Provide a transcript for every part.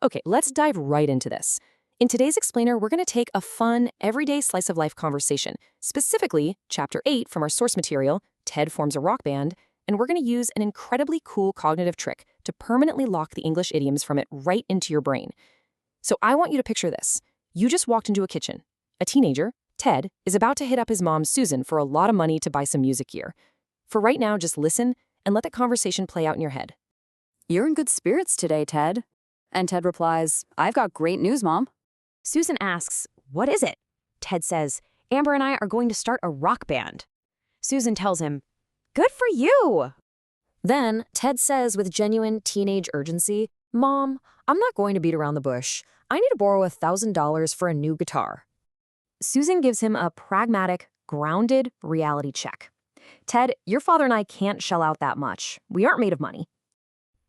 Okay, let's dive right into this. In today's explainer, we're going to take a fun, everyday slice of life conversation, specifically Chapter 8 from our source material, Ted Forms a Rock Band, and we're going to use an incredibly cool cognitive trick to permanently lock the English idioms from it right into your brain. So I want you to picture this. You just walked into a kitchen. A teenager, Ted, is about to hit up his mom, Susan, for a lot of money to buy some music gear. For right now, just listen and let the conversation play out in your head. "You're in good spirits today, Ted." And Ted replies, "I've got great news, Mom." Susan asks, "What is it?" Ted says, "Amber and I are going to start a rock band." Susan tells him, "Good for you." Then Ted says with genuine teenage urgency, "Mom, I'm not going to beat around the bush. I need to borrow $1,000 for a new guitar." Susan gives him a pragmatic, grounded reality check. "Ted, your father and I can't shell out that much. We aren't made of money."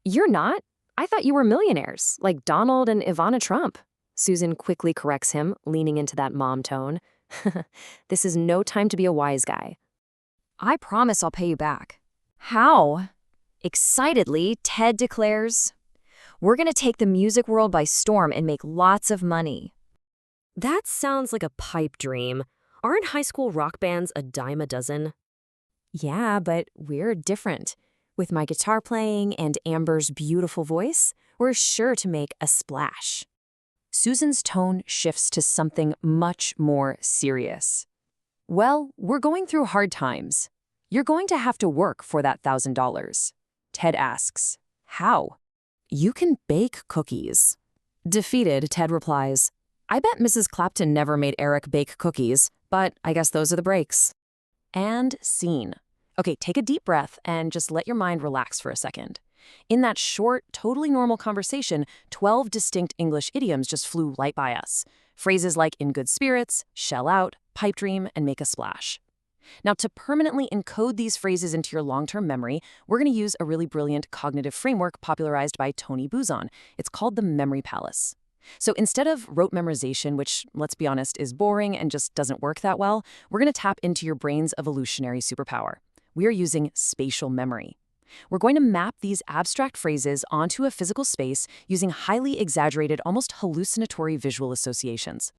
"You're not? I thought you were millionaires, like Donald and Ivana Trump." Susan quickly corrects him, leaning into that mom tone. "This is no time to be a wise guy." "I promise I'll pay you back." "How?" Excitedly, Ted declares, "We're going to take the music world by storm and make lots of money." That sounds like a pipe dream. Aren't high school rock bands a dime a dozen? "Yeah, but we're different. With my guitar playing and Amber's beautiful voice, we're sure to make a splash." Susan's tone shifts to something much more serious. "Well, we're going through hard times. You're going to have to work for that $1,000. Ted asks, "How?" "You can bake cookies." Defeated, Ted replies, "I bet Mrs. Clapton never made Eric bake cookies, but I guess those are the breaks." And scene. Okay, take a deep breath and just let your mind relax for a second. In that short, totally normal conversation, 12 distinct English idioms just flew right by us. Phrases like in good spirits, shell out, pipe dream, and make a splash. Now, to permanently encode these phrases into your long-term memory, we're going to use a really brilliant cognitive framework popularized by Tony Buzan. It's called the Memory Palace. So instead of rote memorization, which, let's be honest, is boring and just doesn't work that well, we're going to tap into your brain's evolutionary superpower. We are using spatial memory. We're going to map these abstract phrases onto a physical space using highly exaggerated, almost hallucinatory visual associations.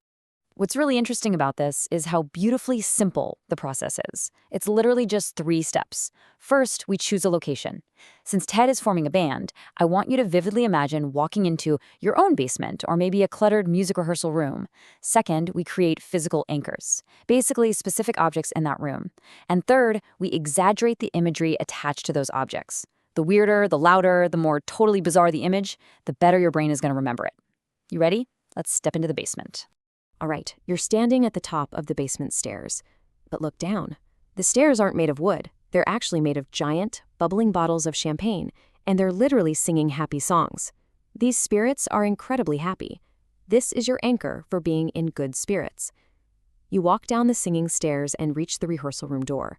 What's really interesting about this is how beautifully simple the process is. It's literally just 3 steps. First, we choose a location. Since Ted is forming a band, I want you to vividly imagine walking into your own basement or maybe a cluttered music rehearsal room. Second, we create physical anchors, basically specific objects in that room. And third, we exaggerate the imagery attached to those objects. The weirder, the louder, the more totally bizarre the image, the better your brain is going to remember it. You ready? Let's step into the basement. All right, you're standing at the top of the basement stairs. But look down. The stairs aren't made of wood. They're actually made of giant, bubbling bottles of champagne, and they're literally singing happy songs. These spirits are incredibly happy. This is your anchor for being in good spirits. You walk down the singing stairs and reach the rehearsal room door.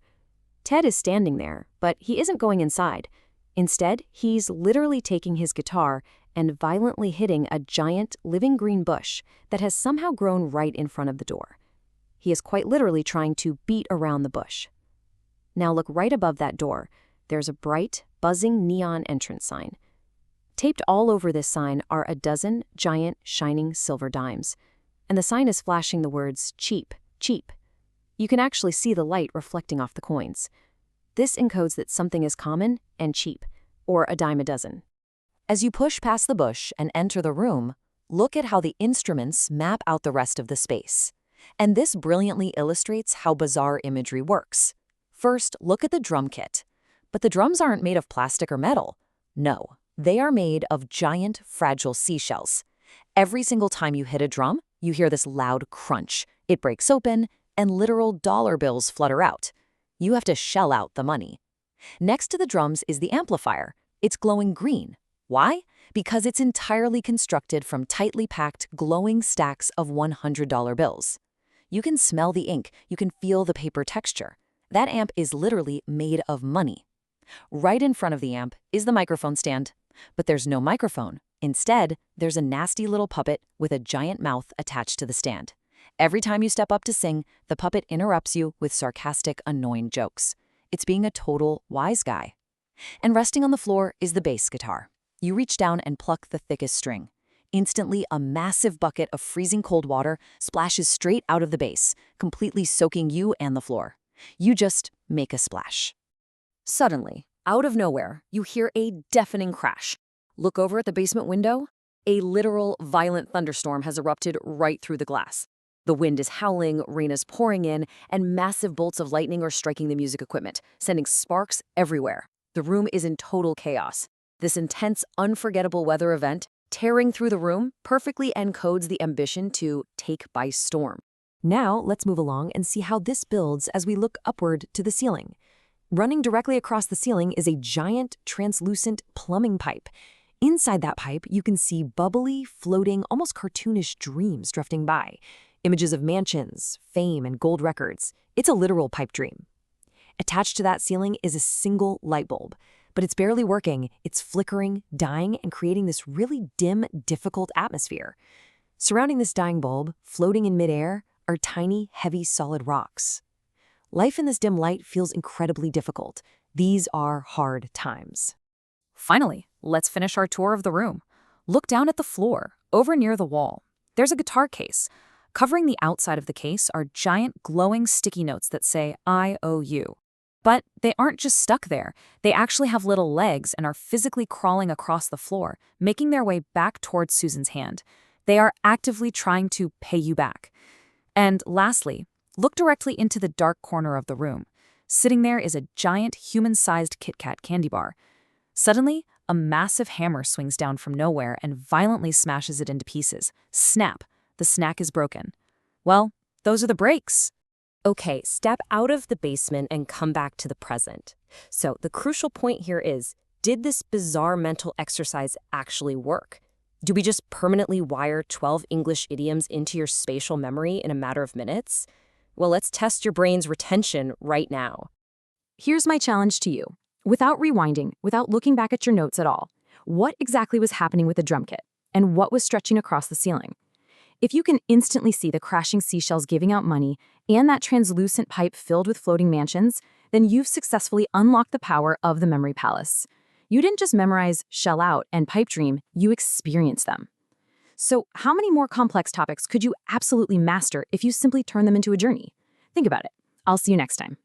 Ted is standing there, but he isn't going inside. Instead, he's literally taking his guitar and violently hitting a giant living green bush that has somehow grown right in front of the door. He is quite literally trying to beat around the bush. Now look right above that door. There's a bright, buzzing neon entrance sign. Taped all over this sign are a dozen giant, shining silver dimes. And the sign is flashing the words, "Cheap, cheap." You can actually see the light reflecting off the coins. This encodes that something is common and cheap, or a dime a dozen. As you push past the bush and enter the room, look at how the instruments map out the rest of the space. And this brilliantly illustrates how bizarre imagery works. First, look at the drum kit. But the drums aren't made of plastic or metal. No, they are made of giant, fragile seashells. Every single time you hit a drum, you hear this loud crunch. It breaks open, and literal dollar bills flutter out. You have to shell out the money. Next to the drums is the amplifier. It's glowing green. Why? Because it's entirely constructed from tightly packed, glowing stacks of $100 bills. You can smell the ink, you can feel the paper texture. That amp is literally made of money. Right in front of the amp is the microphone stand. But there's no microphone. Instead, there's a nasty little puppet with a giant mouth attached to the stand. Every time you step up to sing, the puppet interrupts you with sarcastic, annoying jokes. It's being a total wise guy. And resting on the floor is the bass guitar. You reach down and pluck the thickest string. Instantly, a massive bucket of freezing cold water splashes straight out of the base, completely soaking you and the floor. You just make a splash. Suddenly, out of nowhere, you hear a deafening crash. Look over at the basement window. A literal violent thunderstorm has erupted right through the glass. The wind is howling, rain is pouring in, and massive bolts of lightning are striking the music equipment, sending sparks everywhere. The room is in total chaos. This intense, unforgettable weather event, tearing through the room, perfectly encodes the ambition to take by storm. Now, let's move along and see how this builds as we look upward to the ceiling. Running directly across the ceiling is a giant, translucent plumbing pipe. Inside that pipe, you can see bubbly, floating, almost cartoonish dreams drifting by. Images of mansions, fame, and gold records. It's a literal pipe dream. Attached to that ceiling is a single light bulb, but it's barely working. It's flickering, dying, and creating this really dim, difficult atmosphere. Surrounding this dying bulb, floating in midair, are tiny, heavy, solid rocks. Life in this dim light feels incredibly difficult. These are hard times. Finally, let's finish our tour of the room. Look down at the floor, over near the wall. There's a guitar case. Covering the outside of the case are giant glowing sticky notes that say, "I owe you." But they aren't just stuck there. They actually have little legs and are physically crawling across the floor, making their way back towards Susan's hand. They are actively trying to pay you back. And lastly, look directly into the dark corner of the room. Sitting there is a giant human-sized Kit Kat candy bar. Suddenly, a massive hammer swings down from nowhere and violently smashes it into pieces. Snap! The snack is broken. Well, those are the breaks. Okay, step out of the basement and come back to the present. So the crucial point here is, did this bizarre mental exercise actually work? Do we just permanently wire 12 English idioms into your spatial memory in a matter of minutes? Well, let's test your brain's retention right now. Here's my challenge to you. Without rewinding, without looking back at your notes at all, what exactly was happening with the drum kit? And what was stretching across the ceiling? If you can instantly see the crashing seashells giving out money and that translucent pipe filled with floating mansions, then you've successfully unlocked the power of the memory palace. You didn't just memorize shell out and pipe dream, you experienced them. So how many more complex topics could you absolutely master if you simply turn them into a journey? Think about it. I'll see you next time.